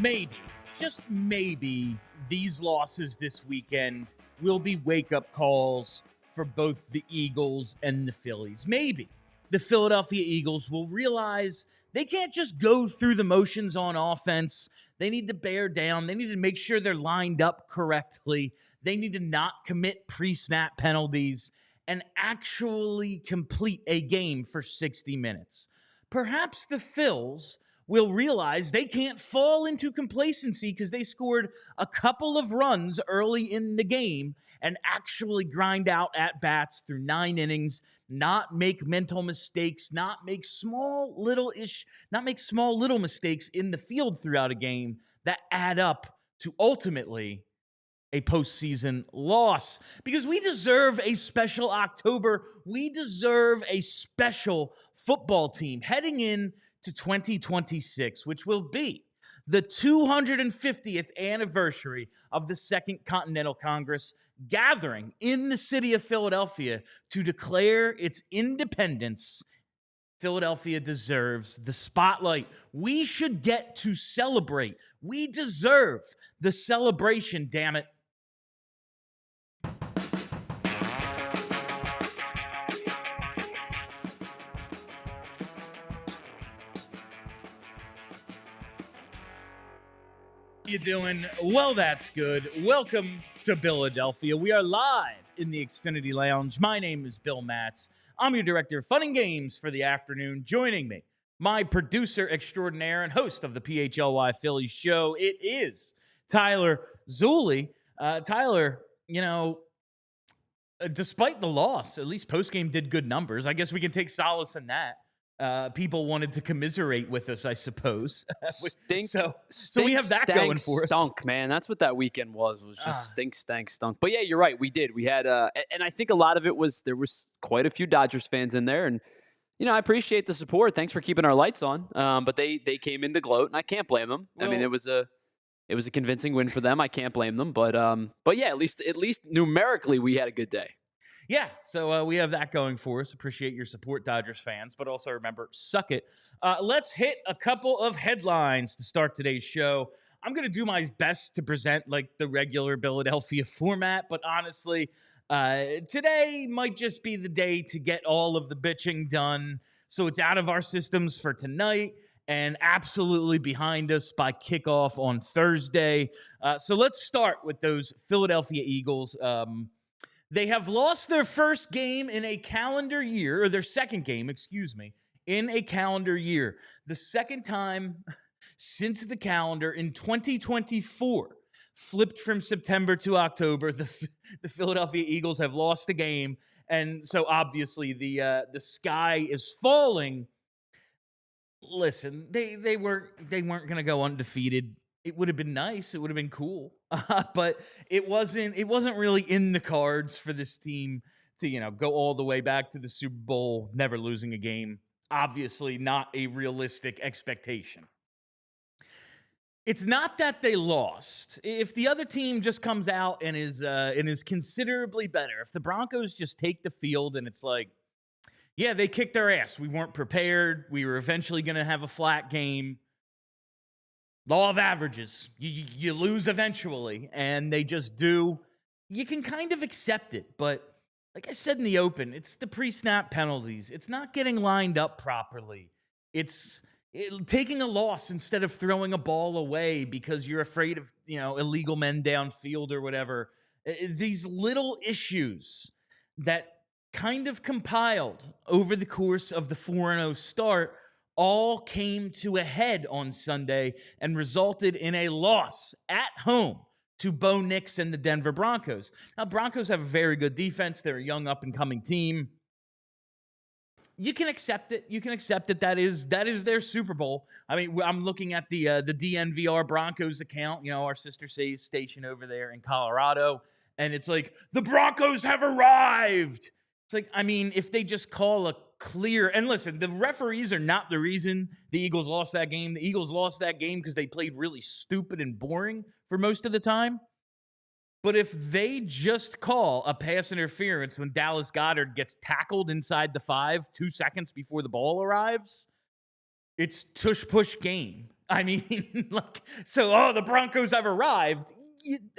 Maybe, just maybe, these losses this weekend will be wake-up calls for both the Eagles and the Phillies. Maybe the Philadelphia Eagles will realize they can't just go through the motions on offense. They need to bear down. They need to make sure they're lined up correctly. They need to not commit pre-snap penalties and actually complete a game for 60 minutes. Perhaps the Phils will realize they can't fall into complacency because they scored a couple of runs early in the game and actually grind out at bats through 9 innings, not make mental mistakes, not make small little mistakes in the field throughout a game that add up to ultimately a postseason loss. Because we deserve a special October. We deserve a special football team heading in to 2026, which will be the 250th anniversary of the Second Continental Congress gathering in the city of Philadelphia to declare its independence. Philadelphia deserves the spotlight. We should get to celebrate. We deserve the celebration, damn it. You doing? Well, that's good. Welcome to Billadelphia. We are live in the Xfinity Lounge. My name is Bill Matz. I'm your director of fun and games for the afternoon. Joining me, my producer extraordinaire and host of the PHLY Phillies show, it is Tyler Zulli. Tyler, despite the loss, at least postgame did good numbers. I guess we can take solace in that. People wanted to commiserate with us, I suppose. So we have that going for us. Stunk, man. That's what that weekend was just stunk. But yeah, you're right. We did. We had, and I think a lot of it was, there was quite a few Dodgers fans in there. And, I appreciate the support. Thanks for keeping our lights on. But they came in to gloat, and I can't blame them. Well, I mean, it was a convincing win for them. I can't blame them. But yeah, at least numerically, we had a good day. Yeah, so we have that going for us. Appreciate your support, Dodgers fans, but also remember, suck it. Let's hit a couple of headlines to start today's show. I'm going to do my best to present like the regular Billadelphia format, but honestly, today might just be the day to get all of the bitching done, so it's out of our systems for tonight and absolutely behind us by kickoff on Thursday. So let's start with those Philadelphia Eagles. They have lost their first game in a calendar year, or their second game, in a calendar year. The second time since the calendar in 2024 flipped from September to October. The Philadelphia Eagles have lost a game, and so obviously the sky is falling. Listen, they weren't going to go undefeated. It would have been nice. It would have been cool. But it wasn't really in the cards for this team to, go all the way back to the Super Bowl, never losing a game. Obviously not a realistic expectation. It's not that they lost. If the other team just comes out and is considerably better, if the Broncos just take the field and it's like, yeah, they kicked our ass. We weren't prepared. We were eventually going to have a flat game. Law of averages. You lose eventually, and they just do. You can kind of accept it, but like I said in the open, it's the pre-snap penalties. It's not getting lined up properly. It's taking a loss instead of throwing a ball away because you're afraid of, illegal men downfield or whatever. These little issues that kind of compiled over the course of the 4-0 start all came to a head on Sunday and resulted in a loss at home to Bo Nix and the Denver Broncos. Now, Broncos have a very good defense. They're a young up-and-coming team. You can accept it. You can accept it. That is their Super Bowl. I mean, I'm looking at the DNVR Broncos account, you know, our sister station over there in Colorado, and it's like, the Broncos have arrived. It's like, I mean, if they just call a clear, and listen, the referees are not the reason the Eagles lost that game. The Eagles lost that game because they played really stupid and boring for most of the time. But if they just call a pass interference when Dallas Goedert gets tackled inside the 5 2 seconds before the ball arrives, it's tush-push game. I mean, like, so, the Broncos have arrived.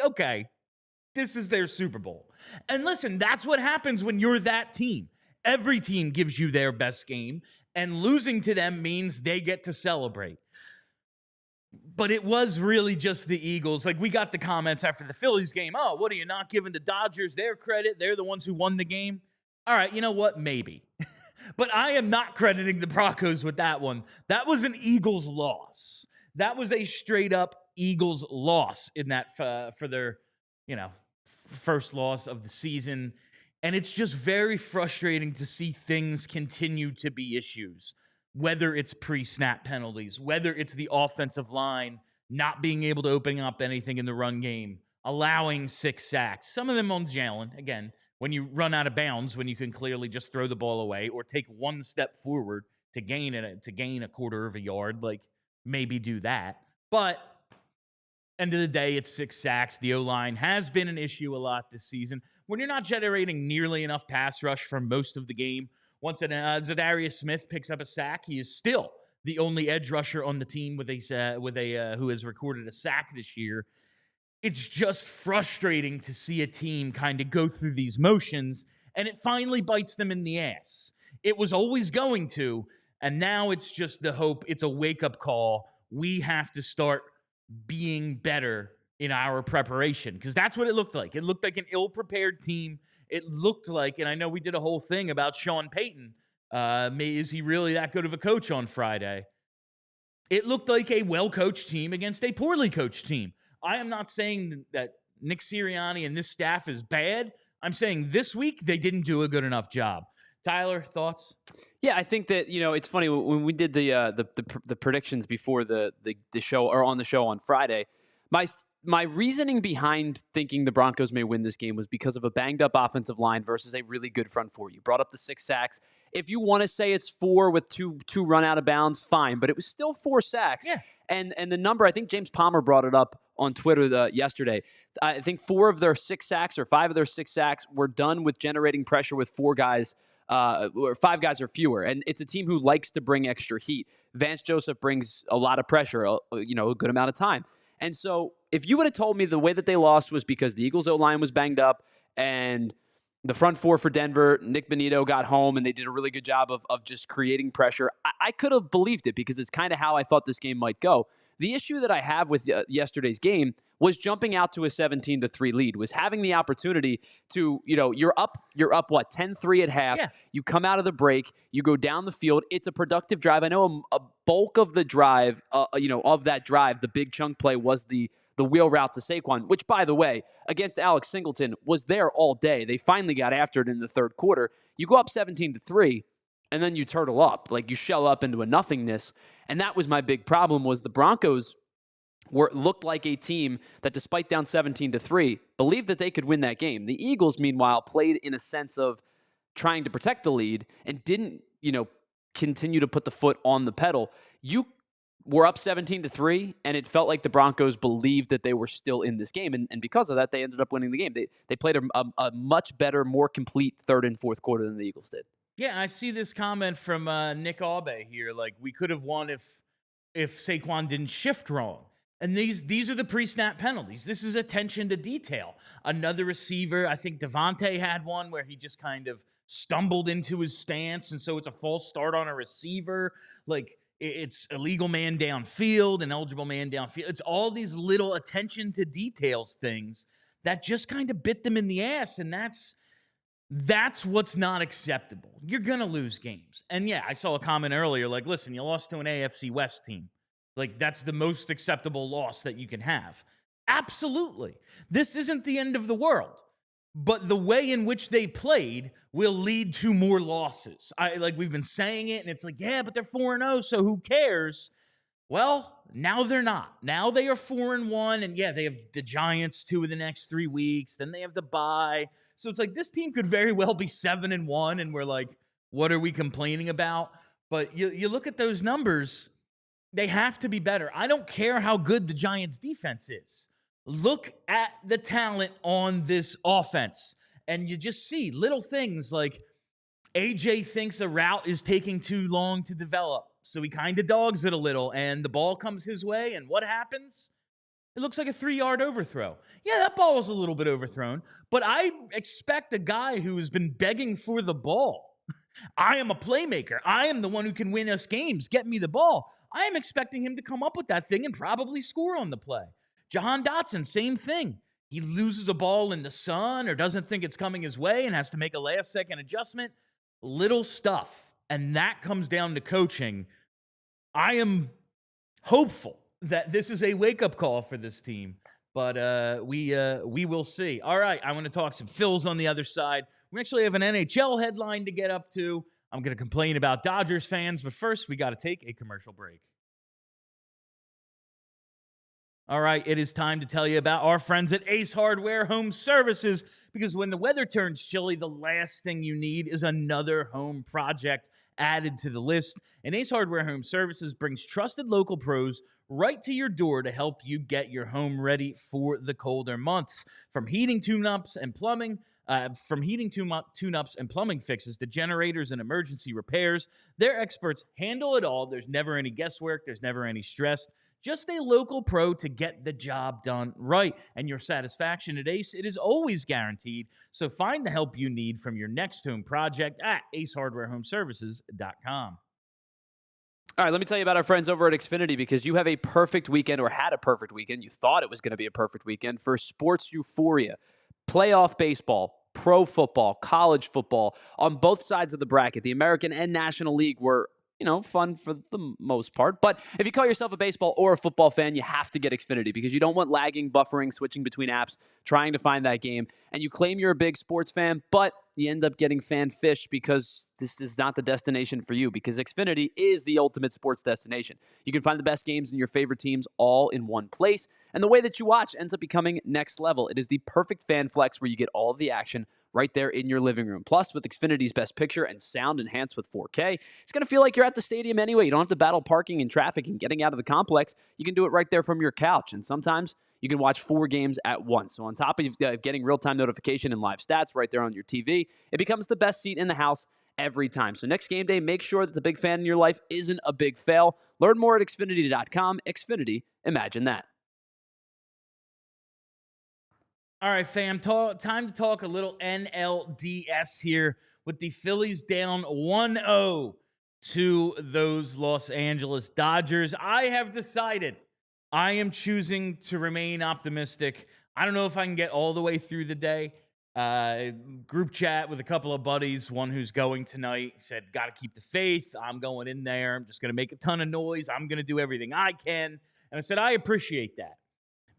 Okay, this is their Super Bowl. And listen, that's what happens when you're that team. Every team gives you their best game, and losing to them means they get to celebrate. But it was really just the Eagles. Like, we got the comments after the Phillies game. Oh, what are you not giving the Dodgers their credit? They're the ones who won the game. All right, you know what? Maybe. But I am not crediting the Broncos with that one. That was an Eagles loss. That was a straight up Eagles loss in that for their, first loss of the season. And it's just very frustrating to see things continue to be issues. Whether it's pre-snap penalties, whether it's the offensive line not being able to open up anything in the run game, allowing 6 sacks. Some of them on Jalen. Again, when you run out of bounds, when you can clearly just throw the ball away or take one step forward to gain a quarter of a yard, like, maybe do that. But end of the day, it's 6 sacks. The O-line has been an issue a lot this season. When you're not generating nearly enough pass rush for most of the game, once Zadarius Smith picks up a sack, he is still the only edge rusher on the team with a who has recorded a sack this year. It's just frustrating to see a team kind of go through these motions, and it finally bites them in the ass. It was always going to, and now it's just the hope. It's a wake-up call. We have to start being better in our preparation, because that's what it looked like. It looked like an ill-prepared team. It looked like, and I know we did a whole thing about Sean Payton. Is he really that good of a coach on Friday? It looked like a well-coached team against a poorly coached team. I am not saying that Nick Sirianni and this staff is bad. I'm saying this week they didn't do a good enough job. Tyler, thoughts? Yeah, I think that, it's funny when we did the predictions before the show, or on the show on Friday. My reasoning behind thinking the Broncos may win this game was because of a banged-up offensive line versus a really good front four. You brought up the 6 sacks. If you want to say it's 4 with two run out of bounds, fine, but it was still 4 sacks. Yeah. And the number, I think James Palmer brought it up on Twitter yesterday. I think 4 of their 6 sacks or 5 of their 6 sacks were done with generating pressure with 4 guys, or 5 guys or fewer. And it's a team who likes to bring extra heat. Vance Joseph brings a lot of pressure, a good amount of time. And so if you would have told me the way that they lost was because the Eagles O-line was banged up and the front four for Denver, Nick Bonito got home and they did a really good job of just creating pressure, I could have believed it, because it's kind of how I thought this game might go. The issue that I have with yesterday's game was jumping out to a 17-3 lead, was having the opportunity to, you're up what, 10-3 at half. Yeah. You come out of the break, you go down the field. It's a productive drive. I know a bulk of the drive, of that drive, the big chunk play was the wheel route to Saquon, which, by the way, against Alex Singleton was there all day. They finally got after it in the third quarter. You go up 17-3, and then you turtle up, like you shell up into a nothingness. And that was my big problem, was the Broncos looked like a team that, despite down 17-3, believed that they could win that game. The Eagles, meanwhile, played in a sense of trying to protect the lead and didn't, continue to put the foot on the pedal. You were up 17-3, and it felt like the Broncos believed that they were still in this game. And because of that, they ended up winning the game. They played a much better, more complete third and fourth quarter than the Eagles did. Yeah, I see this comment from Nick Aube here. Like, we could have won if Saquon didn't shift wrong. And these are the pre-snap penalties. This is attention to detail. Another receiver, I think Devontae had one where he just kind of stumbled into his stance, and so it's a false start on a receiver. Like, it's illegal man downfield, an eligible man downfield. It's all these little attention to details things that just kind of bit them in the ass, and that's what's not acceptable. You're going to lose games. And yeah, I saw a comment earlier, like, listen, you lost to an AFC West team. Like, that's the most acceptable loss that you can have. Absolutely. This isn't the end of the world. but the way in which they played will lead to more losses. We've been saying it, and it's like, yeah, but they're 4-0, so who cares? Well, now they're not. Now they are 4-1, and yeah, they have the Giants 2 of the next 3 weeks. Then they have the bye. So it's like this team could very well be 7-1, and we're like, what are we complaining about? But you look at those numbers, they have to be better. I don't care how good the Giants' defense is. Look at the talent on this offense, and you just see little things like AJ thinks a route is taking too long to develop, so he kind of dogs it a little, and the ball comes his way, and what happens? It looks like a 3-yard overthrow. Yeah, that ball was a little bit overthrown, but I expect a guy who has been begging for the ball. I am a playmaker. I am the one who can win us games. Get me the ball. I am expecting him to come up with that thing and probably score on the play. Jahan Dotson, same thing. He loses a ball in the sun or doesn't think it's coming his way and has to make a last-second adjustment. Little stuff. And that comes down to coaching. I am hopeful that this is a wake-up call for this team, but we will see. All right, I want to talk some Phils on the other side. We actually have an NHL headline to get up to. I'm going to complain about Dodgers fans, but first we got to take a commercial break. All right, it is time to tell you about our friends at Ace Hardware Home Services, because when the weather turns chilly, the last thing you need is another home project added to the list. And Ace Hardware Home Services brings trusted local pros right to your door to help you get your home ready for the colder months. From heating tune-ups and plumbing fixes to generators and emergency repairs, their experts handle it all. There's never any guesswork. There's never any stress. Just a local pro to get the job done right. And your satisfaction at Ace, it is always guaranteed. So find the help you need from your next home project at acehardwarehomeservices.com. All right, let me tell you about our friends over at Xfinity, because you have a perfect weekend, or had a perfect weekend. You thought it was going to be a perfect weekend for sports euphoria. Playoff baseball, pro football, college football, on both sides of the bracket. The American and National League were, fun for the most part. But if you call yourself a baseball or a football fan, you have to get Xfinity, because you don't want lagging, buffering, switching between apps, trying to find that game. And you claim you're a big sports fan, but you end up getting fan fish because this is not the destination for you, because Xfinity is the ultimate sports destination. You can find the best games and your favorite teams all in one place. And the way that you watch ends up becoming next level. It is the perfect fan flex where you get all of the action right there in your living room. Plus, with Xfinity's best picture and sound enhanced with 4K, it's going to feel like you're at the stadium anyway. You don't have to battle parking and traffic and getting out of the complex. You can do it right there from your couch. And sometimes you can watch 4 games at once. So on top of getting real-time notification and live stats right there on your TV, it becomes the best seat in the house every time. So next game day, make sure that the big fan in your life isn't a big fail. Learn more at Xfinity.com. Xfinity, imagine that. All right, fam, time to talk a little NLDS here, with the Phillies down 1-0 to those Los Angeles Dodgers. I have decided I am choosing to remain optimistic. I don't know if I can get all the way through the day. Group chat with a couple of buddies, one who's going tonight, said, got to keep the faith. I'm going in there. I'm just going to make a ton of noise. I'm going to do everything I can. And I said, I appreciate that.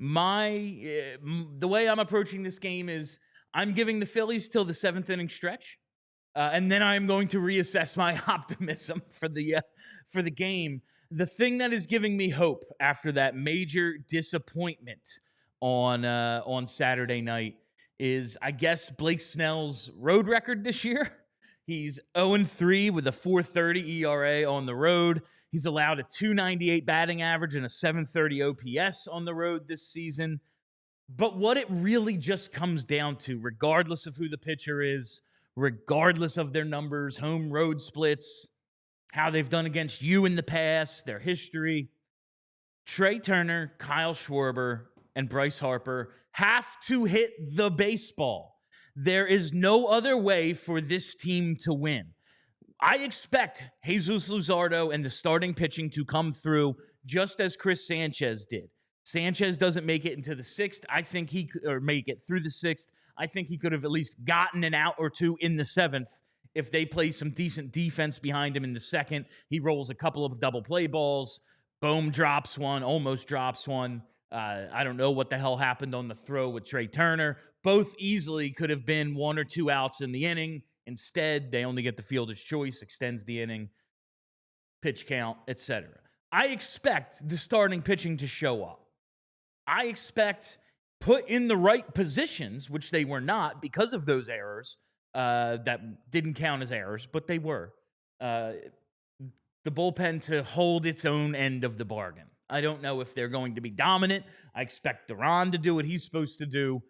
The way I'm approaching this game is I'm giving the Phillies till the 7th inning stretch, and then I'm going to reassess my optimism for the game. The thing that is giving me hope after that major disappointment on Saturday night is, I guess, Blake Snell's road record this year. He's 0-3 with a 4.30 ERA on the road. He's allowed a 298 batting average and a 730 OPS on the road this season. But what it really just comes down to, regardless of who the pitcher is, regardless of their numbers, home road splits, how they've done against you in the past, their history, Trey Turner, Kyle Schwarber, and Bryce Harper have to hit the baseball. There is no other way for this team to win. I expect Jesus Luzardo and the starting pitching to come through just as Chris Sanchez did. Sanchez doesn't make it into the 6th. I think he could, or make it through the 6th. I think he could have at least gotten an out or two in the 7th if they play some decent defense behind him in the 2nd. He rolls a couple of double play balls. Bohm drops one, almost drops one. I don't know what the hell happened on the throw with Trey Turner. Both easily could have been 1 or 2 outs in the inning. Instead, they only get the fielder's choice, extends the inning, pitch count, etc. I expect the starting pitching to show up. I expect put in the right positions, which they were not because of those errors that didn't count as errors, but they were. The bullpen to hold its own end of the bargain. I don't know if they're going to be dominant. I expect Duran to do what he's supposed to do.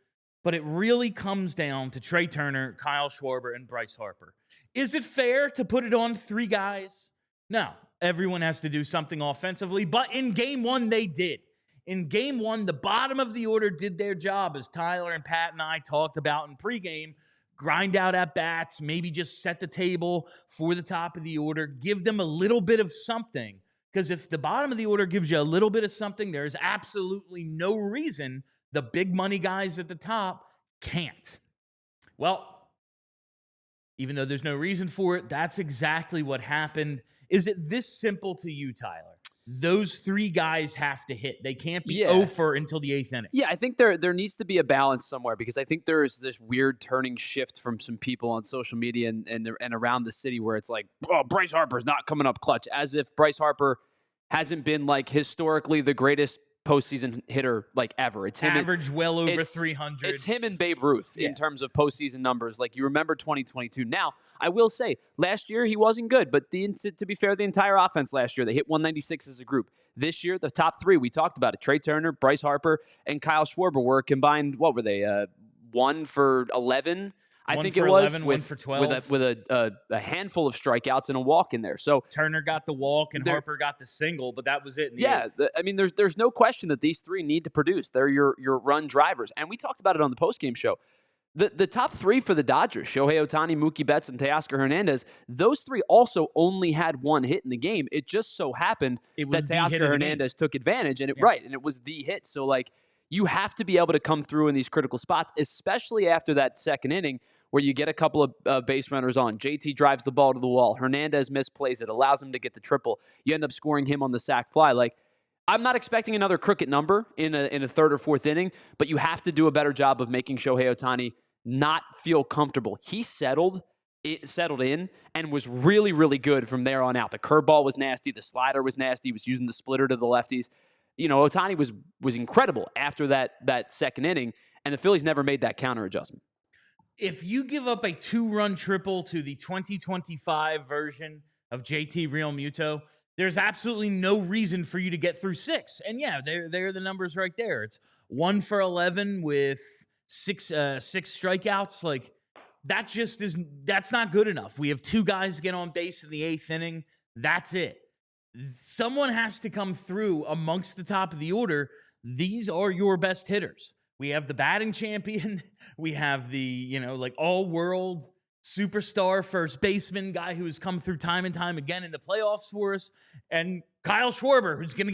But it really comes down to Trey Turner, Kyle Schwarber, and Bryce Harper. Is it fair to put it on 3 guys? No. Everyone has to do something offensively. But in game 1, they did. In game 1, the bottom of the order did their job, as Tyler and Pat and I talked about in pregame. Grind out at bats, maybe just set the table for the top of the order, give them a little bit of something. Because if the bottom of the order gives you a little bit of something, there's absolutely no reason the big money guys at the top can't. Well, even though there's no reason for it, that's exactly what happened. Is it this simple to you, Tyler? Those 3 guys have to hit. They can't be over until the 8th inning. Yeah, I think there needs to be a balance somewhere, because I think there's this weird turning shift from some people on social media and around the city where it's like, oh, Bryce Harper's not coming up clutch, as if Bryce Harper hasn't been like historically the greatest postseason hitter like ever. It's him well over 300. It's him and Babe Ruth in terms of postseason numbers. Like, you remember 2022. Now, I will say, last year he wasn't good, but to be fair, the entire offense last year, they hit 196 as a group. This year, the top 3, we talked about it, Trey Turner, Bryce Harper, and Kyle Schwarber were combined, what were they, 1 for 11? I think it was 11, 1 for 12. with a handful of strikeouts and a walk in there. So Turner got the walk and Harper got the single, but that was it. I mean, there's no question that these 3 need to produce. They're your run drivers, and we talked about it on the postgame show. The top 3 for the Dodgers, Shohei Ohtani, Mookie Betts, and Teoscar Hernandez, those 3 also only had 1 hit in the game. It just so happened that Teoscar Hernandez took advantage, and it was the hit. So, like, you have to be able to come through in these critical spots, especially after that second inning where you get a couple of base runners on. JT drives the ball to the wall. Hernandez misplays it, allows him to get the triple. You end up scoring him on the sac fly. Like, I'm not expecting another crooked number in a third or fourth inning, but you have to do a better job of making Shohei Ohtani not feel comfortable. He settled in and was really, really good from there on out. The curveball was nasty. The slider was nasty. He was using the splitter to the lefties. You know, Ohtani was incredible after that second inning, and the Phillies never made that counter adjustment. If you give up a 2-run triple to the 2025 version of JT Realmuto, there's absolutely no reason for you to get through 6. And yeah, they're the numbers right there. It's 1 for 11 with six strikeouts. Like, that's not good enough. We have 2 guys get on base in the 8th inning. That's it. Someone has to come through amongst the top of the order. These are your best hitters. We have the batting champion. We have the, all-world superstar first baseman guy who has come through time and time again in the playoffs for us, and Kyle Schwarber, who is going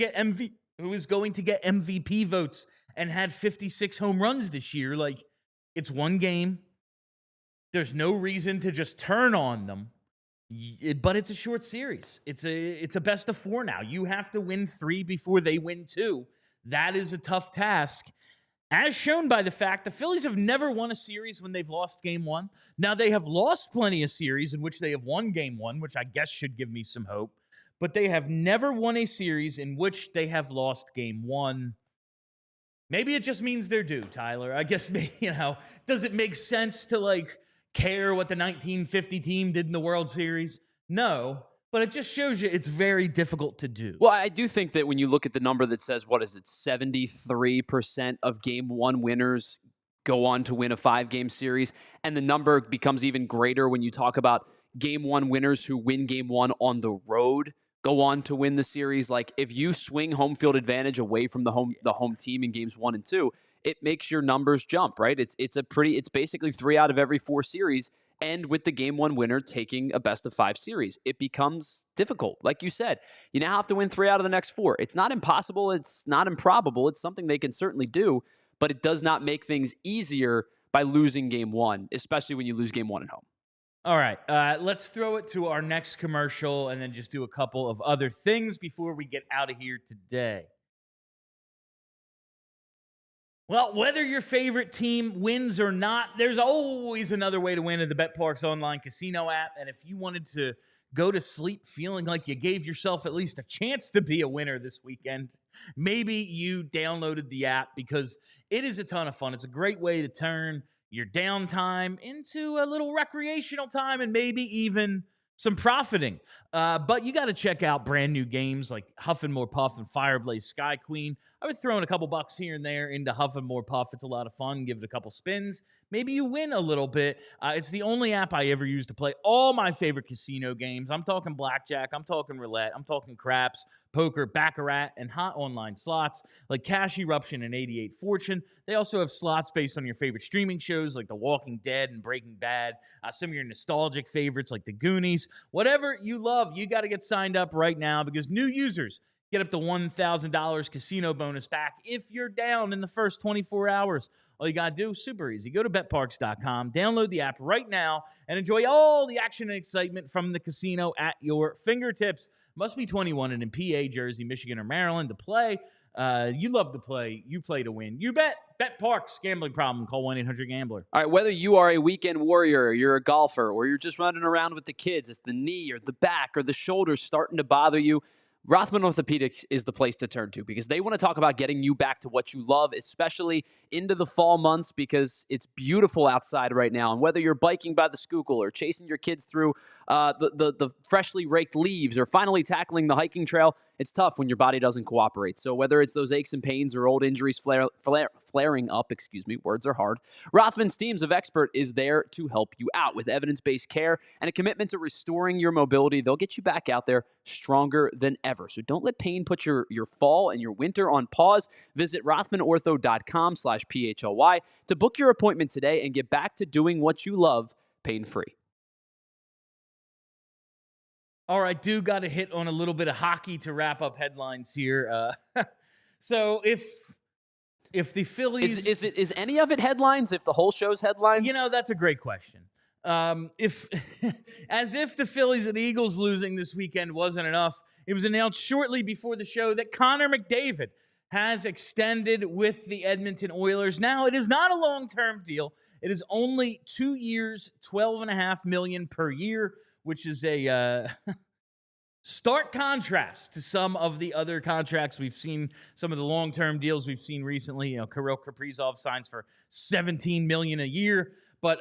to get MVP votes and had 56 home runs this year. Like, it's 1 game. There's no reason to just turn on them. But it's a short series. It's a best of 4 now. You have to win 3 before they win 2. That is a tough task, as shown by the fact the Phillies have never won a series when they've lost game 1. Now, they have lost plenty of series in which they have won game 1, which I guess should give me some hope. But they have never won a series in which they have lost game 1. Maybe it just means they're due, Tyler. I guess, does it make sense to, care what the 1950 team did in the World Series? No. But it just shows you it's very difficult to do. Well, I do think that when you look at the number that says, 73% of game 1 winners go on to win a 5-game series, and the number becomes even greater when you talk about game 1 winners who win game 1 on the road go on to win the series. Like, if you swing home field advantage away from the home team in games 1 and 2, it makes your numbers jump, right? It's basically 3 out of every 4 series. And with the game 1 winner taking a best of 5 series, it becomes difficult. Like you said, you now have to win 3 out of the next 4. It's not impossible. It's not improbable. It's something they can certainly do, but it does not make things easier by losing game 1, especially when you lose game 1 at home. All right, let's throw it to our next commercial and then just do a couple of other things before we get out of here today. Well, whether your favorite team wins or not, there's always another way to win in the BetParx online casino app. And if you wanted to go to sleep feeling like you gave yourself at least a chance to be a winner this weekend, maybe you downloaded the app because it is a ton of fun. It's a great way to turn your downtime into a little recreational time and maybe even some profiting. But you got to check out brand new games like Huff and More Puff and Fireblaze Sky Queen. I've been throwing a couple bucks here and there into Huff and More Puff. It's a lot of fun. Give it a couple spins. Maybe you win a little bit. It's the only app I ever use to play all my favorite casino games. I'm talking blackjack. I'm talking roulette. I'm talking craps, poker, baccarat, and hot online slots like Cash Eruption and 88 Fortune. They also have slots based on your favorite streaming shows like The Walking Dead and Breaking Bad. Some of your nostalgic favorites like The Goonies. Whatever you love, you got to get signed up right now because new users get up to $1,000 casino bonus back if you're down in the first 24 hours. All you got to do, super easy. Go to betparx.com, download the app right now, and enjoy all the action and excitement from the casino at your fingertips. Must be 21 and in PA, Jersey, Michigan, or Maryland to play. You love to play. You play to win. You bet. BetParx. Gambling problem. Call 1-800-GAMBLER. All right, whether you are a weekend warrior, you're a golfer, or you're just running around with the kids, if the knee or the back or the shoulder's starting to bother you, Rothman Orthopedics is the place to turn to because they want to talk about getting you back to what you love, especially into the fall months because it's beautiful outside right now. And whether you're biking by the Schuylkill or chasing your kids through the freshly raked leaves or finally tackling the hiking trail, it's tough when your body doesn't cooperate. So whether it's those aches and pains or old injuries flaring up, words are hard, Rothman's teams of expert is there to help you out with evidence-based care and a commitment to restoring your mobility. They'll get you back out there stronger than ever. So don't let pain put your fall and your winter on pause. Visit rothmanortho.com/PHLY to book your appointment today and get back to doing what you love pain-free. All right, do got to hit on a little bit of hockey to wrap up headlines here. So if the Phillies... Is any of it headlines? If the whole show's headlines? You know, that's a great question. If the Phillies and Eagles losing this weekend wasn't enough, it was announced shortly before the show that Connor McDavid has extended with the Edmonton Oilers. Now, it is not a long-term deal. It is only 2 years, $12.5 million per year, which is a stark contrast to some of the other contracts we've seen, some of the long-term deals we've seen recently. You know, Kirill Kaprizov signs for $17 million a year. But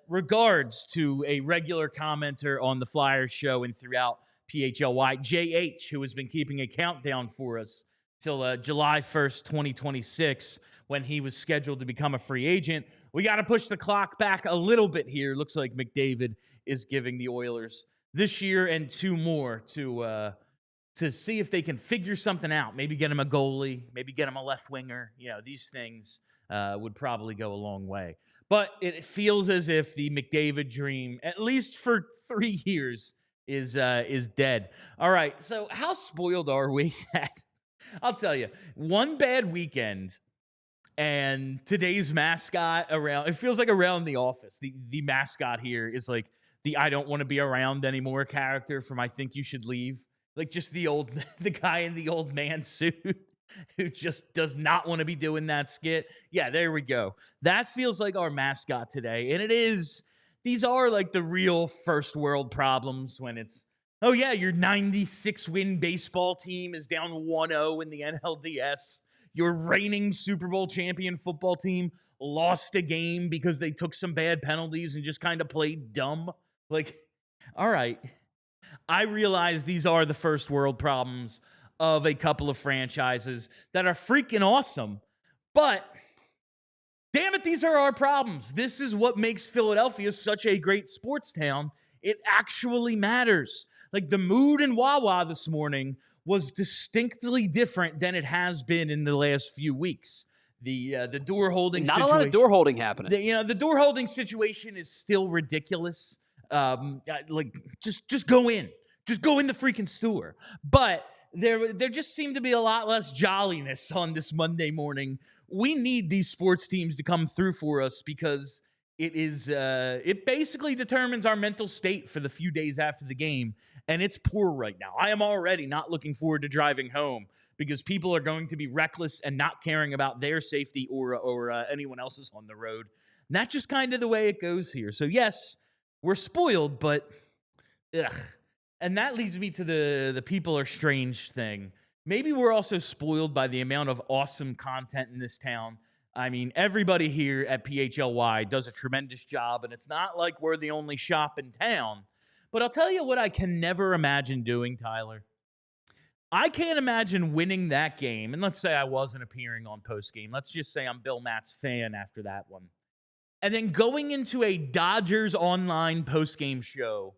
regards to a regular commenter on the Flyers show and throughout PHLY, JH, who has been keeping a countdown for us till July 1st, 2026, when he was scheduled to become a free agent. We got to push the clock back a little bit here. Looks like McDavid is giving the Oilers this year and 2 more to see if they can figure something out. Maybe get him a goalie, maybe get him a left winger. You know, these things would probably go a long way. But it feels as if the McDavid dream, at least for 3 years, is dead. All right, so how spoiled are we that I'll tell you, one bad weekend and today's mascot around, it feels like around the office. The mascot here is like the I don't want to be around anymore character from I Think You Should Leave. Like just the guy in the old man suit who just does not want to be doing that skit. Yeah, there we go. That feels like our mascot today. And these are like the real first world problems when it's, oh yeah, your 96-win baseball team is down 1-0 in the NLDS. Your reigning Super Bowl champion football team lost a game because they took some bad penalties and just kind of played dumb. Like, all right. I realize these are the first world problems of a couple of franchises that are freaking awesome, but damn it, these are our problems. This is what makes Philadelphia such a great sports town. It actually matters. Like the mood in Wawa this morning was distinctly different than it has been in the last few weeks. The door holding situation. Not a lot of door holding happening. The door holding situation is still ridiculous. Like just go in. Just go in the freaking store. But there just seemed to be a lot less jolliness on this Monday morning. We need these sports teams to come through for us because It basically determines our mental state for the few days after the game, and it's poor right now. I am already not looking forward to driving home because people are going to be reckless and not caring about their safety or anyone else's on the road. And that's just kind of the way it goes here. So yes, we're spoiled, but ugh. And that leads me to the people are strange thing. Maybe we're also spoiled by the amount of awesome content in this town. I mean, everybody here at PHLY does a tremendous job, and it's not like we're the only shop in town. But I'll tell you what I can never imagine doing, Tyler. I can't imagine winning that game, and let's say I wasn't appearing on postgame. Let's just say I'm Bill Matt's fan after that one. And then going into a Dodgers online postgame show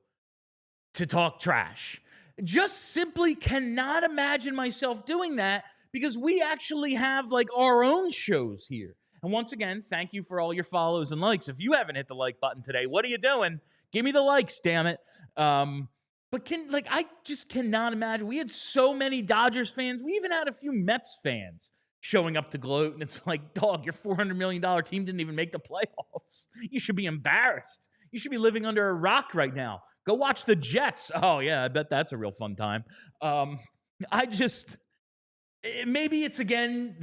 to talk trash. Just simply cannot imagine myself doing that because we actually have like our own shows here. And once again, thank you for all your follows and likes. If you haven't hit the like button today, what are you doing? Give me the likes, damn it. But I just cannot imagine. We had so many Dodgers fans. We even had a few Mets fans showing up to gloat, and it's like, dog, your $400 million team didn't even make the playoffs. You should be embarrassed. You should be living under a rock right now. Go watch the Jets. Oh, yeah, I bet that's a real fun time. Maybe it's, again,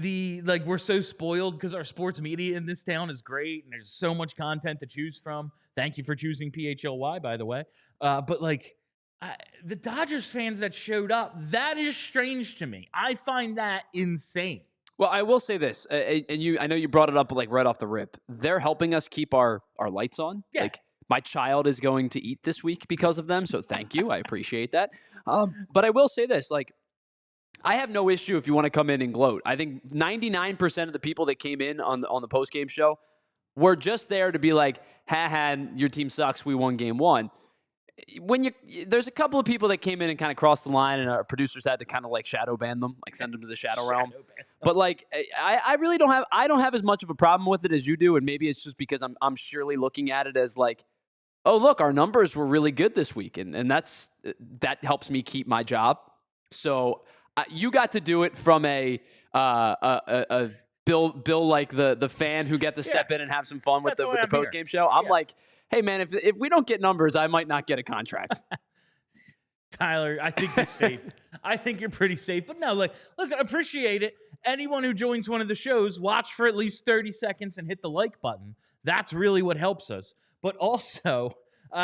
we're so spoiled because our sports media in this town is great, and there's so much content to choose from. Thank you for choosing PHLY, by the way. The Dodgers fans that showed up, that is strange to me. I find that insane. Well, I will say this, and I know you brought it up like right off the rip. They're helping us keep our lights on. Yeah. Like, my child is going to eat this week because of them, so thank you. I appreciate that. But I will say this, like, I have no issue if you want to come in and gloat. I think 99% of the people that came in on the postgame show were just there to be like, ha, your team sucks, we won game one. There's a couple of people that came in and kind of crossed the line, and our producers had to kind of like shadow ban them, like send them to the shadow realm. But like, I really don't have as much of a problem with it as you do, and maybe it's just because I'm surely looking at it as like, oh look, our numbers were really good this week, and that helps me keep my job. So you got to do it from a Bill like the fan who get to step in and have some fun with the post game show. I'm like, hey man, if we don't get numbers, I might not get a contract. Tyler, I think you're safe. I think you're pretty safe. But no, listen, appreciate it. Anyone who joins one of the shows, watch for at least 30 seconds and hit the like button. That's really what helps us. But also,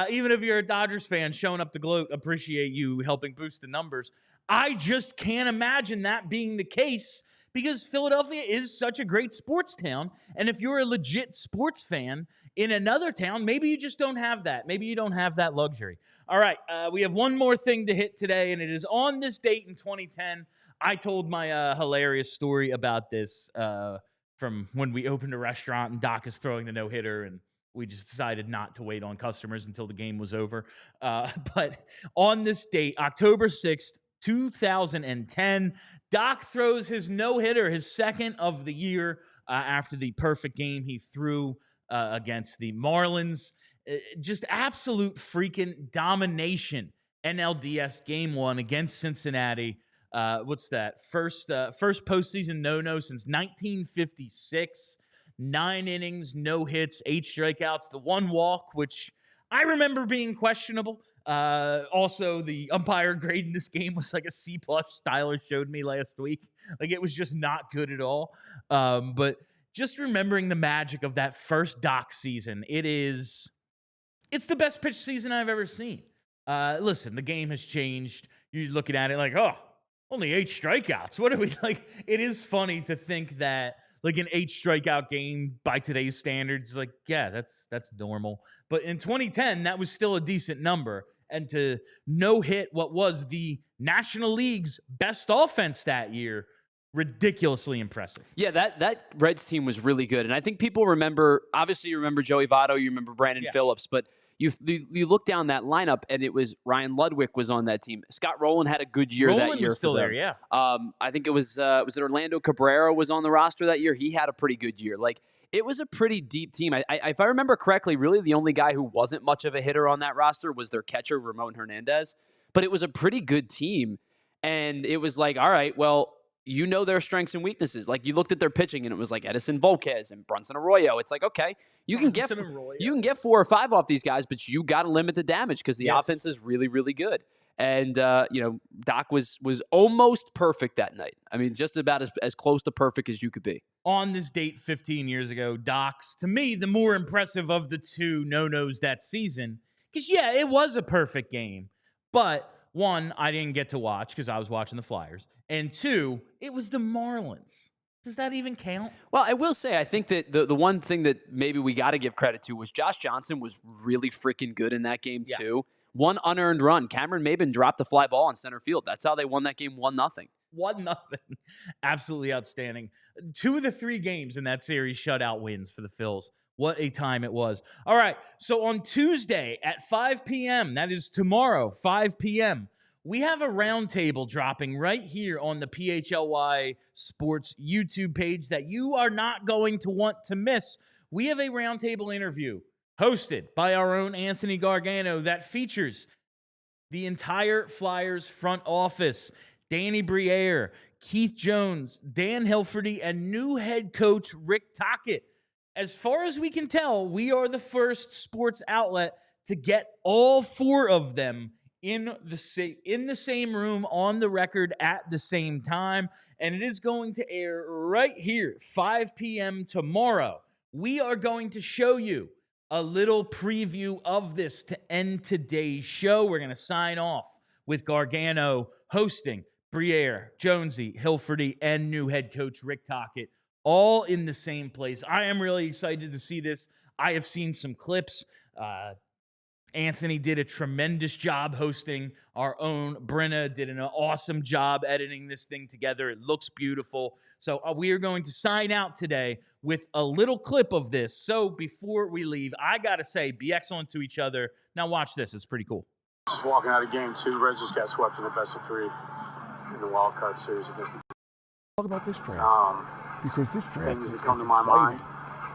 even if you're a Dodgers fan showing up to gloat, appreciate you helping boost the numbers. I just can't imagine that being the case because Philadelphia is such a great sports town. And if you're a legit sports fan in another town, maybe you just don't have that. Maybe you don't have that luxury. All right, we have one more thing to hit today, and it is on this date in 2010. I told my hilarious story about this from when we opened a restaurant and Doc is throwing the no-hitter, and we just decided not to wait on customers until the game was over. But on this date, October 6th, 2010, Doc throws his no-hitter, his second of the year after the perfect game he threw against the Marlins. Just absolute freaking domination. NLDS Game 1 against Cincinnati. What's that? First postseason no-no since 1956. 9 innings, no hits, 8 strikeouts, the 1 walk, which I remember being questionable. Also, the umpire grade in this game was like a C+. Styler showed me last week. Like, it was just not good at all. But just remembering the magic of that first Doc season, it's the best pitch season I've ever seen. Listen, the game has changed. You're looking at it like, oh, only 8 strikeouts. What are we like? It is funny to think that like an 8 strikeout game by today's standards, like, yeah, that's normal. But in 2010, that was still a decent number. And to no hit what was the National League's best offense that year, ridiculously impressive. Yeah, that Reds team was really good. And I think people remember, obviously you remember Joey Votto, you remember Brandon Phillips, but you look down that lineup and it was Ryan Ludwig was on that team. Scott Rowland had a good year that year. Was still there, yeah. I think it was it Orlando Cabrera was on the roster that year. He had a pretty good year. Like, it was a pretty deep team. If I remember correctly, really the only guy who wasn't much of a hitter on that roster was their catcher, Ramon Hernandez. But it was a pretty good team. And it was like, all right, well, you know their strengths and weaknesses. Like, you looked at their pitching, and it was like Edison Volquez and Brunson Arroyo. It's like, okay, you can get 4 or 5 off these guys, but you got to limit the damage because the offense is really, really good. And, Doc was almost perfect that night. I mean, just about as close to perfect as you could be. On this date 15 years ago, Doc's, to me, the more impressive of the two no-nos that season. Because, it was a perfect game. But, 1, I didn't get to watch because I was watching the Flyers. And 2, it was the Marlins. Does that even count? Well, I will say, I think that the one thing that maybe we got to give credit to was Josh Johnson was really freaking good in that game, too. 1 unearned run. Cameron Maben dropped the fly ball in center field. That's how they won that game 1-0. 1-0. Absolutely outstanding. 2 of the 3 games in that series shutout wins for the Phils. What a time it was. All right, so on Tuesday at 5 p.m., that is tomorrow, 5 p.m., we have a roundtable dropping right here on the PHLY Sports YouTube page that you are not going to want to miss. We have a roundtable interview hosted by our own Anthony Gargano that features the entire Flyers front office, Danny Briere, Keith Jones, Dan Hilferty, and new head coach Rick Tocchet. As far as we can tell, we are the first sports outlet to get all 4 of them in the same room on the record at the same time, and it is going to air right here, 5 p.m. tomorrow. We are going to show you a little preview of this to end today's show. We're going to sign off with Gargano hosting, Briere, Jonesy, Hilferty, and new head coach Rick Tocchet, all in the same place. I am really excited to see this. I have seen some clips. Anthony did a tremendous job hosting our own. Brenna did an awesome job editing this thing together. It looks beautiful. So we are going to sign out today with a little clip of this. So before we leave, I got to say, be excellent to each other. Now watch this. It's pretty cool. Just walking out of game 2, Reds just got swept in the best of 3 in the wild card series against the... Talk about this draft. Because this draft things is that come to exciting. my mind.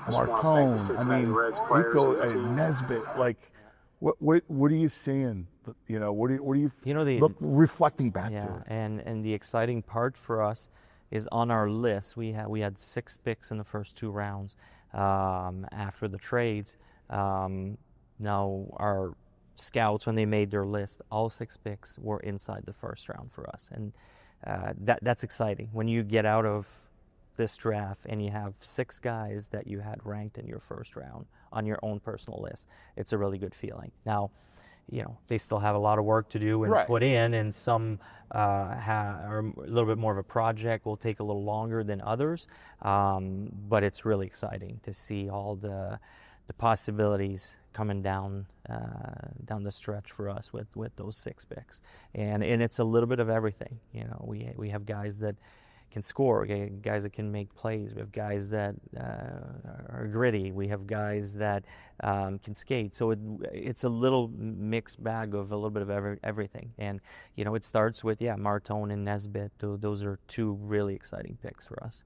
Martone, I mean, Rico and Nesbitt, like... What are you seeing? What are you reflecting back to? And the exciting part for us is on our list. We had 6 picks in the first 2 rounds after the trades. Now our scouts, when they made their list, all 6 picks were inside the first round for us, and that's exciting when you get out of this draft and you have 6 guys that you had ranked in your first round on your own personal list. It's a really good feeling. Now, they still have a lot of work to do and put in, and some are a little bit more of a project, will take a little longer than others, but it's really exciting to see all the possibilities coming down the stretch for us with those 6 picks, and it's a little bit of everything. We have guys that can score, guys that can make plays. We have guys that are gritty. We have guys that can skate. So it's a little mixed bag of a little bit of everything. And, it starts with, Martone and Nesbitt. Those are 2 really exciting picks for us.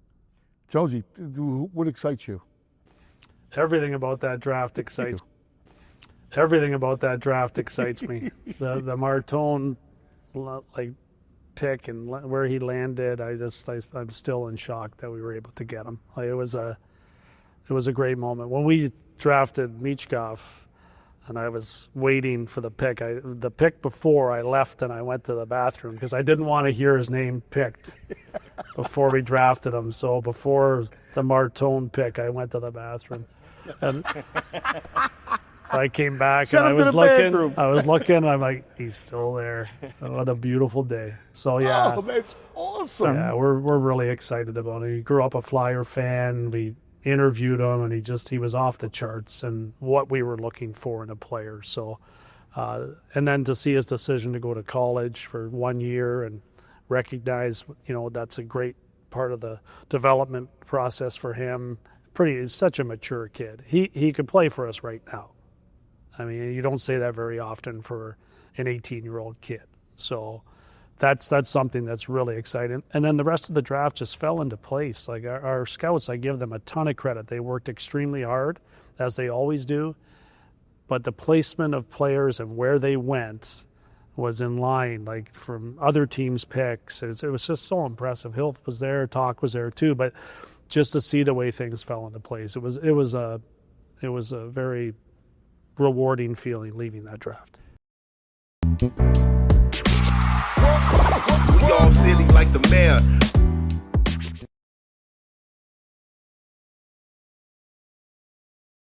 Jonesy, what excites you? Everything about that draft excites me. Everything about that draft excites me. The Martone, pick and where he landed, I'm still in shock that we were able to get him. It was a great moment when we drafted Michkov, and I was waiting for the pick. The pick before I left and I went to the bathroom because I didn't want to hear his name picked before we drafted him. So before the Martone pick, I went to the bathroom, and I came back and I was looking, I'm like, he's still there. What a beautiful day. So Oh, that's awesome. Yeah, we're really excited about it. He grew up a Flyer fan. We interviewed him, and he was off the charts and what we were looking for in a player. So, and then to see his decision to go to college for 1 year and recognize, that's a great part of the development process for him. He's such a mature kid. He could play for us right now. I mean, you don't say that very often for an 18-year-old kid. So that's something that's really exciting. And then the rest of the draft just fell into place. Like our scouts, I give them a ton of credit. They worked extremely hard, as they always do. But the placement of players and where they went was in line, like from other teams' picks. It was just so impressive. Hill was there, Talk was there too, but just to see the way things fell into place, it was a very rewarding feeling leaving that draft. We all silly like the mayor.